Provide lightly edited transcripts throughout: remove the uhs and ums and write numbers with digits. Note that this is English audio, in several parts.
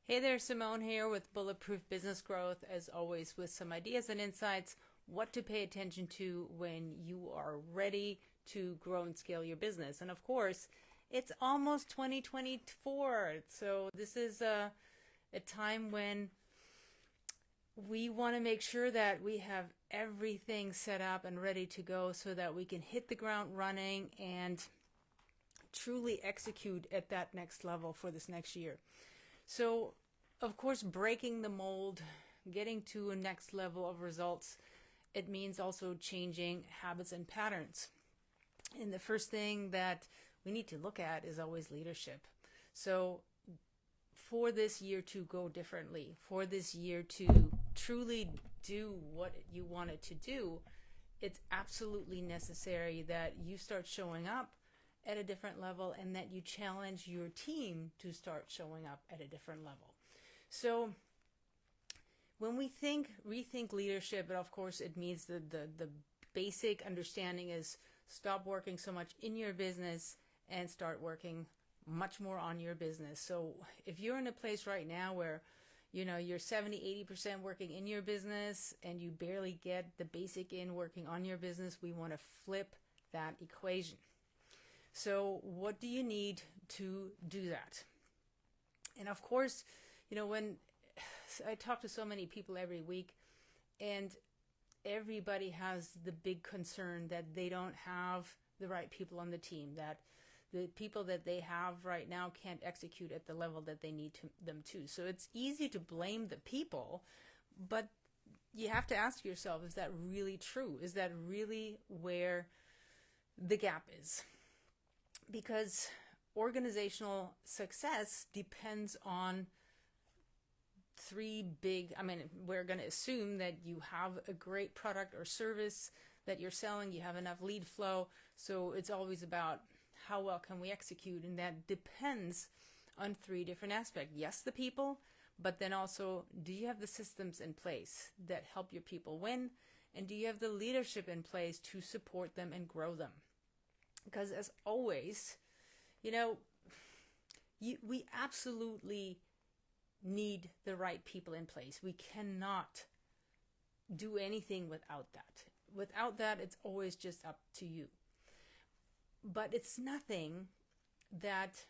Hey there, Simone here with Bulletproof Business Growth, as always, with some ideas and insights, what to pay attention to when you are ready to grow and scale your business. And of course, it's almost 2024. So this is a time when we want to make sure that we have everything set up and ready to go so that we can hit the ground running and truly execute at that next level for this next year. So, of course, breaking the mold, getting to a next level of results, it means also changing habits and patterns. And the first thing that we need to look at is always leadership. So, for this year to go differently, for this year to truly do what you want it to do, it's absolutely necessary that you start showing up at a different level and that you challenge your team to start showing up at a different level. So when we rethink leadership, of course it means the basic understanding is stop working so much in your business and start working much more on your business. So if you're in a place right now where you're 70-80% working in your business and you barely get the basic in working on your business, we want to flip that equation. So what do you need to do that? And of course, when I talk to so many people every week, and everybody has the big concern that they don't have the right people on the team, that the people that they have right now can't execute at the level that they need them to. So it's easy to blame the people, but you have to ask yourself, is that really true? Is that really where the gap is? Because organizational success depends on we're going to assume that you have a great product or service that you're selling, you have enough lead flow. So it's always about how well can we execute, and that depends on three different aspects. Yes, the people, but then also, do you have the systems in place that help your people win? And do you have the leadership in place to support them and grow them? Because as always, we absolutely need the right people in place. We cannot do anything without that. Without that, it's always just up to you. But it's nothing that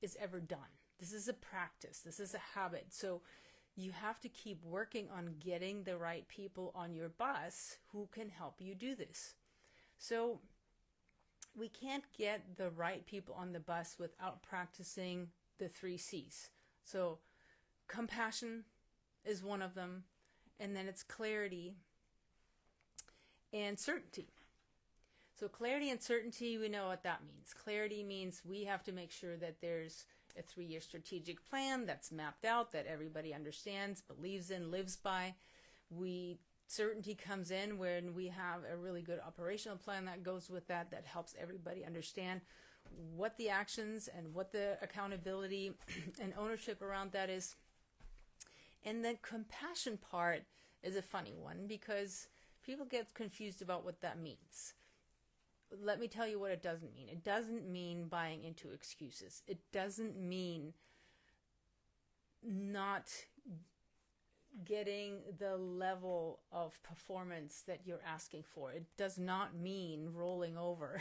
is ever done. This is a practice. This is a habit. So you have to keep working on getting the right people on your bus who can help you do this. So we can't get the right people on the bus without practicing the 3 C's. So compassion is one of them, and then it's clarity and certainty. So clarity and certainty, we know what that means. Clarity means we have to make sure that there's a 3-year strategic plan that's mapped out, that everybody understands, believes in, lives by. Certainty comes in when we have a really good operational plan that goes with that helps everybody understand what the actions and what the accountability and ownership around that is. And the compassion part is a funny one because people get confused about what that means. Let me tell you what it doesn't mean. It doesn't mean buying into excuses. It doesn't mean not getting the level of performance that you're asking for. It does not mean rolling over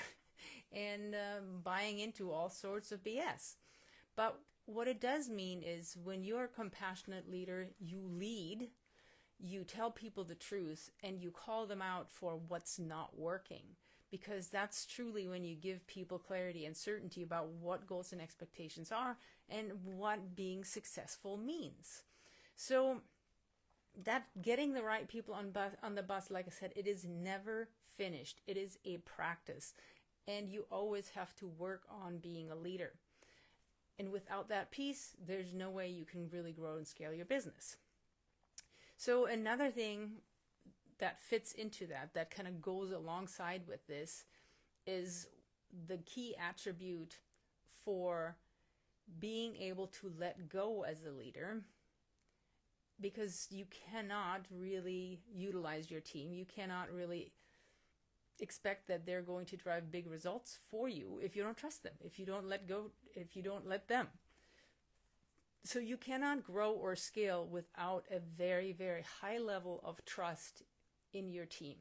and buying into all sorts of BS. But what it does mean is when you're a compassionate leader, you lead, you tell people the truth, and you call them out for what's not working. Because that's truly when you give people clarity and certainty about what goals and expectations are and what being successful means. So that getting the right people on the bus, like I said, it is never finished. It is a practice. And you always have to work on being a leader. And without that piece, there's no way you can really grow and scale your business. So another thing that fits into that kind of goes alongside with this, is the key attribute for being able to let go as a leader, because you cannot really utilize your team. You cannot really expect that they're going to drive big results for you if you don't trust them, if you don't let go, if you don't let them. So you cannot grow or scale without a very, very high level of trust in your team.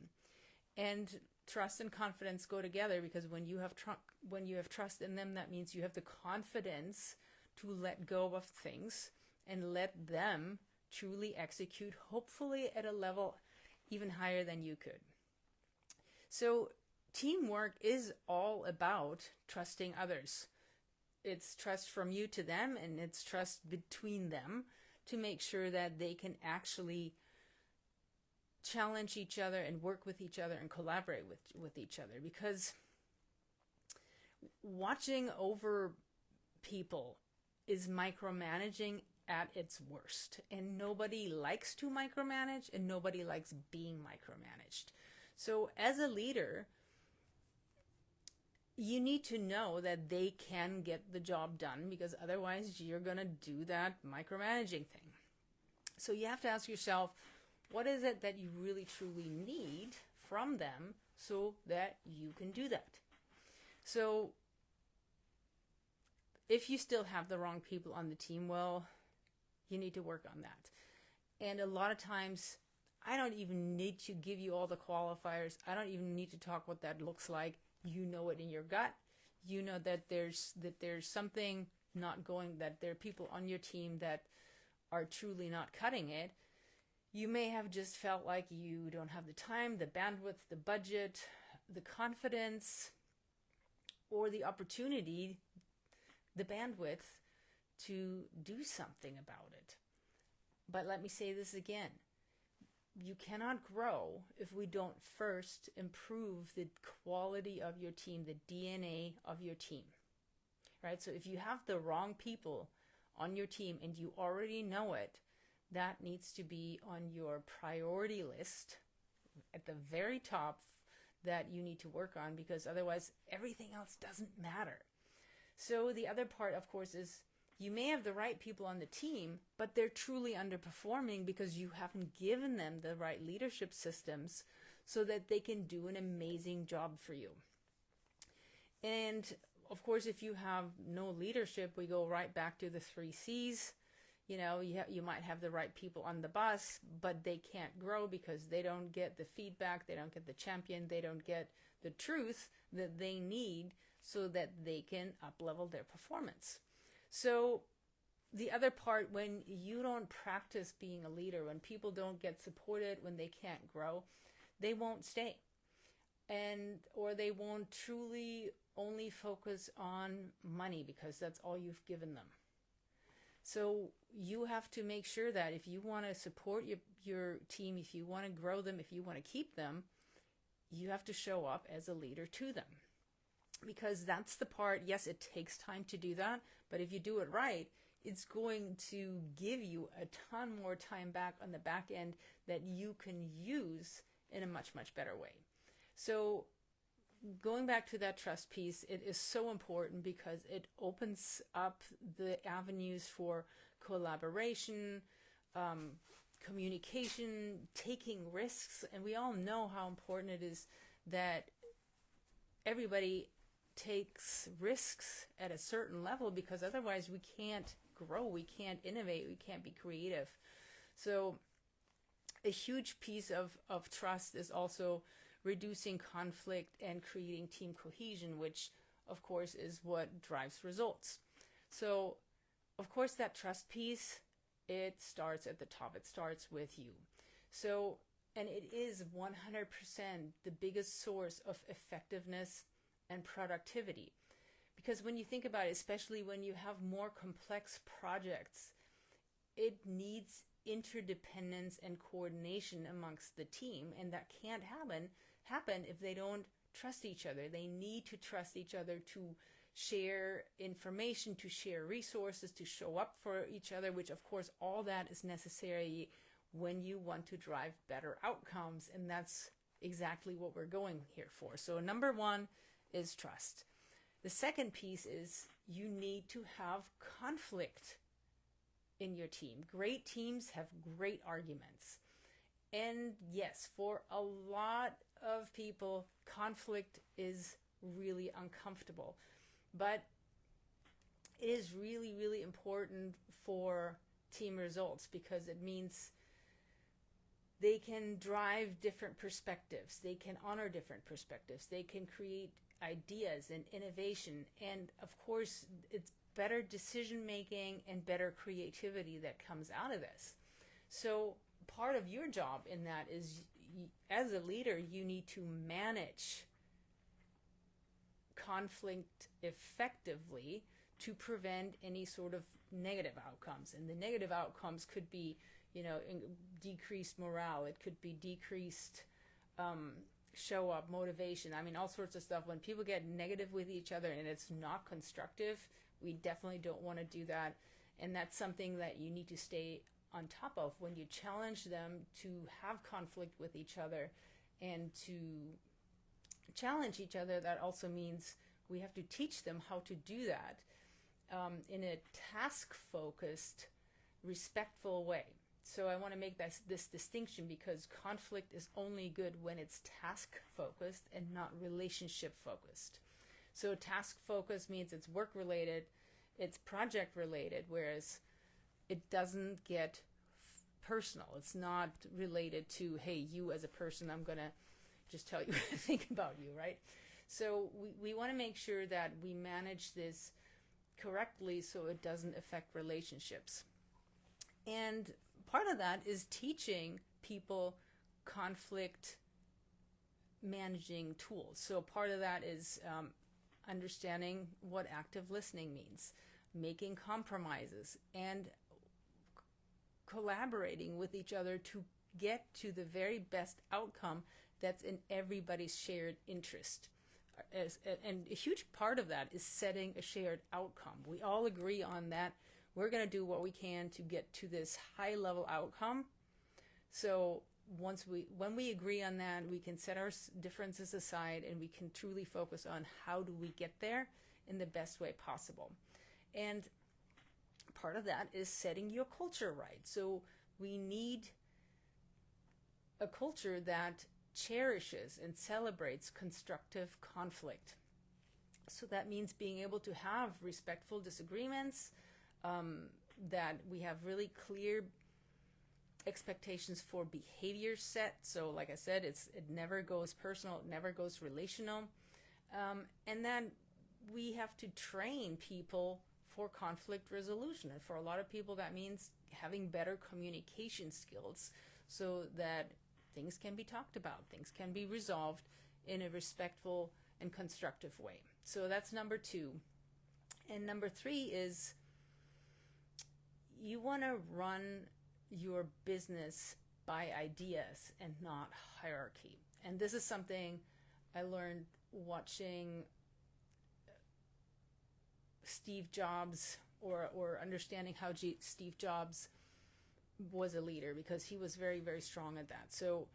And trust and confidence go together, because when you have trust in them, that means you have the confidence to let go of things and let them truly execute, hopefully at a level even higher than you could. So teamwork is all about trusting others. It's trust from you to them, and it's trust between them to make sure that they can actually challenge each other and work with each other and collaborate with each other. Because watching over people is micromanaging at its worst. And nobody likes to micromanage, and nobody likes being micromanaged. So as a leader, you need to know that they can get the job done, because otherwise you're going to do that micromanaging thing. So you have to ask yourself, what is it that you really truly need from them so that you can do that? So if you still have the wrong people on the team, well, you need to work on that. And a lot of times, I don't even need to give you all the qualifiers. I don't even need to talk what that looks like. You know it in your gut. You know that there's something not going, that there are people on your team that are truly not cutting it. You may have just felt like you don't have the time, the bandwidth, the budget, the confidence, or the opportunity, the bandwidth to do something about it. But let me say this again. You cannot grow if we don't first improve the quality of your team, the DNA of your team, right? So if you have the wrong people on your team and you already know it, that needs to be on your priority list at the very top that you need to work on, because otherwise everything else doesn't matter. So the other part, of course, is you may have the right people on the team, but they're truly underperforming because you haven't given them the right leadership systems so that they can do an amazing job for you. And of course, if you have no leadership, we go right back to the 3 C's. You know, you might have the right people on the bus, but they can't grow because they don't get the feedback, they don't get the champion, they don't get the truth that they need so that they can up-level their performance. So the other part, when you don't practice being a leader, when people don't get supported, when they can't grow, they won't stay. Or they won't truly only focus on money because that's all you've given them. So you have to make sure that if you want to support your team, if you want to grow them, if you want to keep them, you have to show up as a leader to them. Because that's the part, yes, it takes time to do that, but if you do it right, it's going to give you a ton more time back on the back end that you can use in a much, much better way. So going back to that trust piece, it is so important because it opens up the avenues for collaboration, communication, taking risks. And we all know how important it is that everybody takes risks at a certain level, because otherwise we can't grow, we can't innovate, we can't be creative. So a huge piece of trust is also reducing conflict and creating team cohesion, which of course is what drives results. So of course that trust piece, it starts at the top, it starts with you. So, and it is 100% the biggest source of effectiveness and productivity. Because when you think about it, especially when you have more complex projects, it needs interdependence and coordination amongst the team, and that can't happen if they don't trust each other. They need to trust each other to share information, to share resources, to show up for each other, which of course all that is necessary when you want to drive better outcomes, and that's exactly what we're going here for. So number one is trust. The second piece is you need to have conflict in your team. Great teams have great arguments. And yes, for a lot of people, conflict is really uncomfortable. But it is really, really important for team results because it means they can drive different perspectives. They can honor different perspectives. They can create ideas and innovation. And of course, it's better decision making and better creativity that comes out of this. So part of your job in that is, as a leader, you need to manage conflict effectively to prevent any sort of negative outcomes. And the negative outcomes could be, decreased morale. It could be decreased show up, motivation. I mean, all sorts of stuff. When people get negative with each other and it's not constructive, we definitely don't want to do that. And that's something that you need to stay on top of when you challenge them to have conflict with each other and to challenge each other. That also means we have to teach them how to do that in a task-focused, respectful way. So I want to make this distinction because conflict is only good when it's task-focused and not relationship-focused. So task-focused means it's work-related, it's project-related, whereas it doesn't get personal. It's not related to, hey, you as a person, I'm going to just tell you what I think about you, right? So we want to make sure that we manage this correctly so it doesn't affect relationships. And part of that is teaching people conflict managing tools. So part of that is understanding what active listening means, making compromises, and collaborating with each other to get to the very best outcome that's in everybody's shared interest. And a huge part of that is setting a shared outcome. We all agree on that. We're going to do what we can to get to this high level outcome. So when we agree on that, we can set our differences aside and we can truly focus on how do we get there in the best way possible. And part of that is setting your culture right. So we need a culture that cherishes and celebrates constructive conflict. So that means being able to have respectful disagreements, that we have really clear expectations for behavior set. So like I said, it never goes personal, it never goes relational. And then we have to train people for conflict resolution. And for a lot of people, that means having better communication skills so that things can be talked about, things can be resolved in a respectful and constructive way. So that's number 2. And number 3 is you want to run your business by ideas and not hierarchy. And this is something I learned watching Steve Jobs or understanding how Steve Jobs was a leader, because he was very, very strong at that. So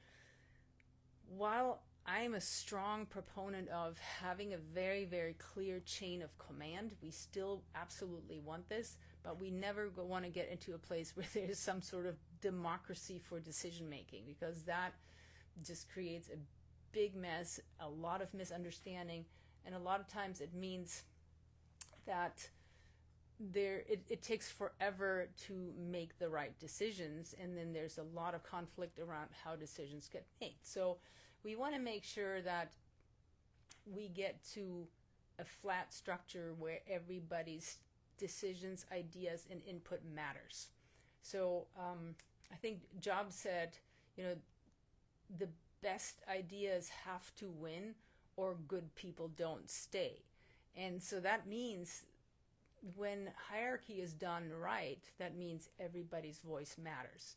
while I'm a strong proponent of having a very, very clear chain of command, we still absolutely want this, but we never want to get into a place where there's some sort of democracy for decision making, because that just creates a big mess, a lot of misunderstanding, and a lot of times it means that it takes forever to make the right decisions, and then there's a lot of conflict around how decisions get made. So we want to make sure that we get to a flat structure where everybody's decisions, ideas, and input matters. So I think Jobs said, the best ideas have to win or good people don't stay. And so that means when hierarchy is done right, that means everybody's voice matters.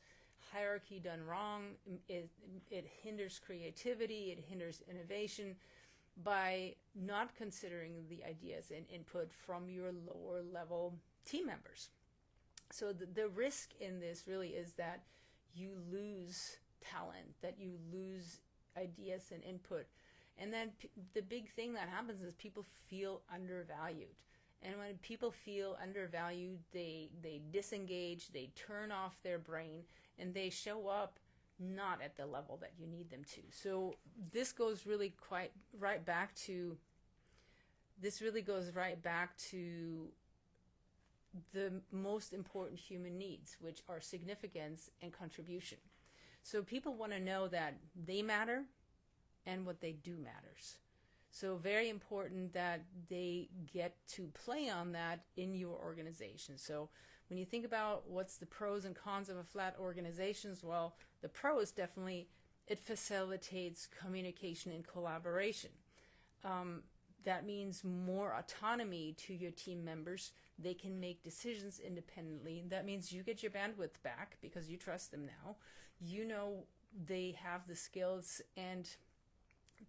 Hierarchy done wrong, it hinders creativity, it hinders innovation by not considering the ideas and input from your lower level team members. So the risk in this really is that you lose talent, that you lose ideas and input. And then the big thing that happens is people feel undervalued. And when people feel undervalued, they disengage, they turn off their brain, and they show up not at the level that you need them to. So this goes really right back to the most important human needs, which are significance and contribution. So people want to know that they matter and what they do matters. So very important that they get to play on that in your organization. So when you think about what's the pros and cons of a flat organization, well, the pros definitely, it facilitates communication and collaboration. That means more autonomy to your team members. They can make decisions independently. That means you get your bandwidth back because you trust them now. You know they have the skills and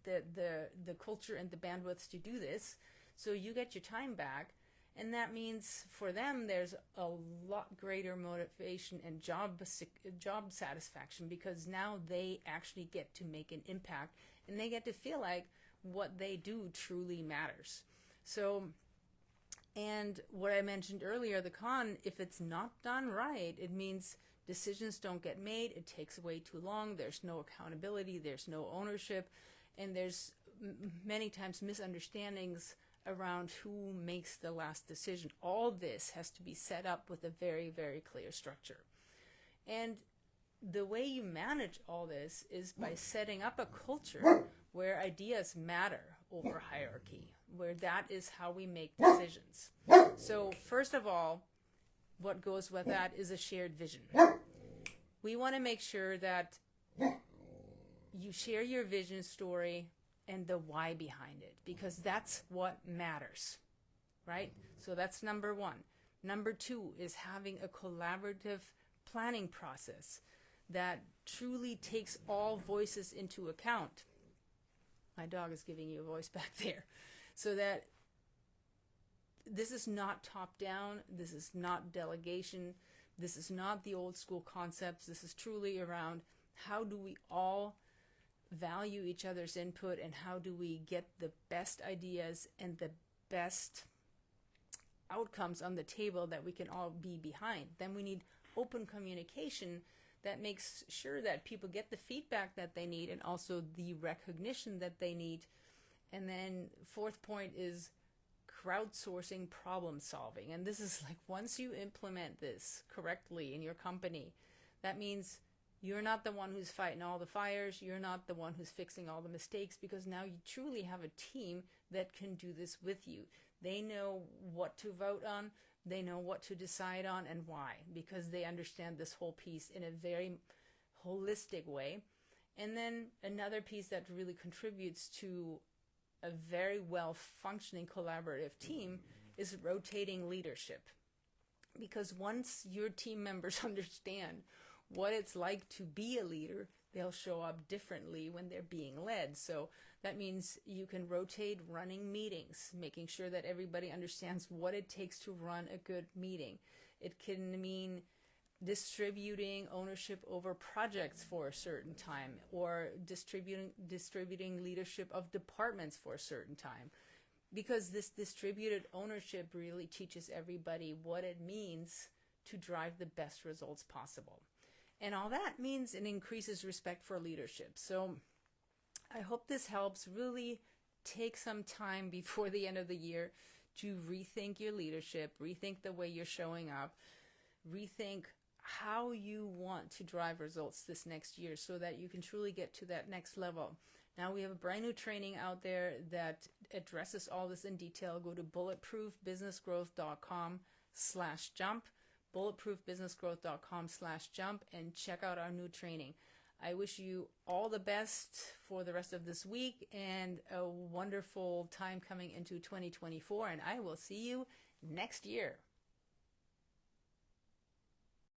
the culture and the bandwidth to do this. So you get your time back. And that means for them, there's a lot greater motivation and job satisfaction, because now they actually get to make an impact and they get to feel like what they do truly matters. So, and what I mentioned earlier, the con, if it's not done right, it means decisions don't get made, it takes way too long, there's no accountability, there's no ownership, and there's many times misunderstandings around who makes the last decision. All this has to be set up with a very, very clear structure. And the way you manage all this is by setting up a culture where ideas matter over hierarchy, where that is how we make decisions. So first of all, what goes with that is a shared vision. We want to make sure that you share your vision story and the why behind it, because that's what matters, right? So that's number one. Number two is having a collaborative planning process that truly takes all voices into account. My dog is giving you a voice back there. So that this is not top down, this is not delegation, this is not the old school concepts. This is truly around how do we all value each other's input and how do we get the best ideas and the best outcomes on the table that we can all be behind. Then we need open communication that makes sure that people get the feedback that they need and also the recognition that they need. And then fourth point is crowdsourcing problem solving. And this is like, once you implement this correctly in your company, that means you're not the one who's fighting all the fires. You're not the one who's fixing all the mistakes, because now you truly have a team that can do this with you. They know what to vote on. They know what to decide on and why, because they understand this whole piece in a very holistic way. And then another piece that really contributes to a very well-functioning collaborative team is rotating leadership. Because once your team members understand what it's like to be a leader, they'll show up differently when they're being led. So that means you can rotate running meetings, making sure that everybody understands what it takes to run a good meeting. It can mean distributing ownership over projects for a certain time, or distributing leadership of departments for a certain time. Because this distributed ownership really teaches everybody what it means to drive the best results possible. And all that means it increases respect for leadership. So I hope this helps. Really take some time before the end of the year to rethink your leadership, rethink the way you're showing up, rethink how you want to drive results this next year so that you can truly get to that next level. Now we have a brand new training out there that addresses all this in detail. Go to bulletproofbusinessgrowth.com/jump. bulletproofbusinessgrowth.com/jump and check out our new training. I wish you all the best for the rest of this week and a wonderful time coming into 2024, and I will see you next year.